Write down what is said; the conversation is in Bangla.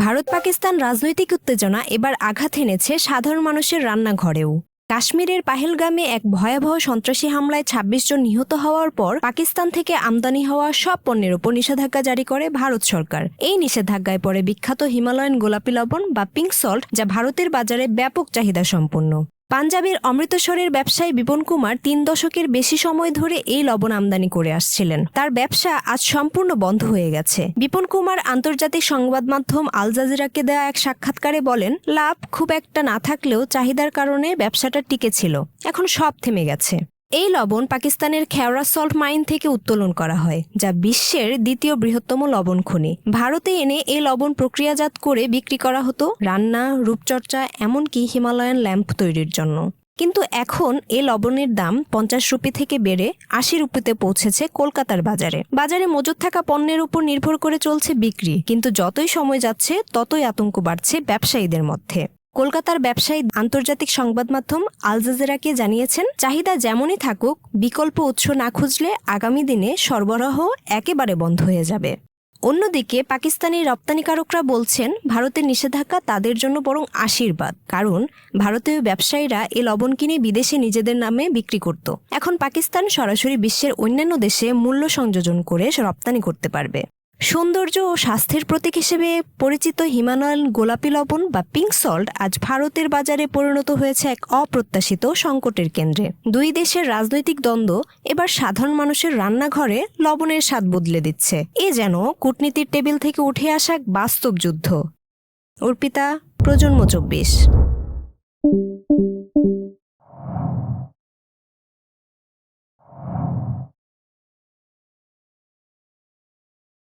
ভারত পাকিস্তান রাজনৈতিক উত্তেজনা এবার আঘাত এনেছে সাধারণ মানুষের রান্নাঘরেও। কাশ্মীরের পাহেলগামে এক ভয়াবহ সন্ত্রাসী হামলায় ২৬ জন নিহত হওয়ার পর পাকিস্তান থেকে আমদানি হওয়া সব পণ্যের উপর নিষেধাজ্ঞা জারি করে ভারত সরকার। এই নিষেধাজ্ঞায় পড়ে বিখ্যাত হিমালয়ান গোলাপি লবণ বা পিঙ্ক সল্ট, যা ভারতের বাজারে ব্যাপক চাহিদা সম্পন্ন। পাঞ্জাবের অমৃতসরের ব্যবসায়ী বিপন কুমার ৩ দশকের বেশি সময় ধরে এই লবণ আমদানি করে আসছিলেন। তার ব্যবসা আজ সম্পূর্ণ বন্ধ হয়ে গেছে। বিপন কুমার আন্তর্জাতিক সংবাদ মাধ্যম আল জাজিরাকে দেয়া এক সাক্ষাৎকারে বলেন, লাভ খুব একটা না থাকলেও চাহিদার কারণে ব্যবসাটা টিকে ছিল। এখন সব থেমে গেছে। এই লবণ পাকিস্তানের খেওরা সল্ট মাইন থেকে উত্তোলন করা হয়, যা বিশ্বের দ্বিতীয় বৃহত্তম লবণ খনি। ভারতে এনে এই লবণ প্রক্রিয়াজাত করে বিক্রি করা হতো রান্না, রূপচর্চা, এমনকি হিমালয়ান ল্যাম্প তৈরির জন্য। কিন্তু এখন এই লবণের দাম ৫০ রুপি থেকে বেড়ে ৮০ রুপিতে পৌঁছেছে কলকাতার বাজারে। বাজারে মজুত থাকা পণ্যের উপর নির্ভর করে চলছে বিক্রি, কিন্তু যতই সময় যাচ্ছে ততই আতঙ্ক বাড়ছে ব্যবসায়ীদের মধ্যে। কলকাতার ব্যবসায়ী আন্তর্জাতিক সংবাদ মাধ্যম আল জাজিরাকে জানিয়েছেন, চাহিদা যেমনই থাকুক, বিকল্প উৎস না খুঁজলে আগামী দিনে সরবরাহ একেবারে বন্ধ হয়ে যাবে। অন্যদিকে পাকিস্তানি রপ্তানিকারকরা বলছেন, ভারতের নিষেধাজ্ঞা তাদের জন্য বরং আশীর্বাদ, কারণ ভারতীয় ব্যবসায়ীরা এই লবণ কিনে বিদেশে নিজেদের নামে বিক্রি করত। এখন পাকিস্তান সরাসরি বিশ্বের অন্যান্য দেশে মূল্য সংযোজন করে রপ্তানি করতে পারবে। সৌন্দর্য ও স্বাস্থ্যের প্রতীক হিসেবে পরিচিত হিমালয়ান গোলাপি লবণ বা পিঙ্ক সল্ট আজ ভারতের বাজারে পরিণত হয়েছে এক অপ্রত্যাশিত সংকটের কেন্দ্রে। দুই দেশের রাজনৈতিক দ্বন্দ্ব এবার সাধারণ মানুষের রান্নাঘরে লবণের স্বাদ বদলে দিচ্ছে। এ যেন কূটনীতির টেবিল থেকে উঠে আসা এক বাস্তব যুদ্ধ। অর্পিতা, প্রজন্ম ২৪।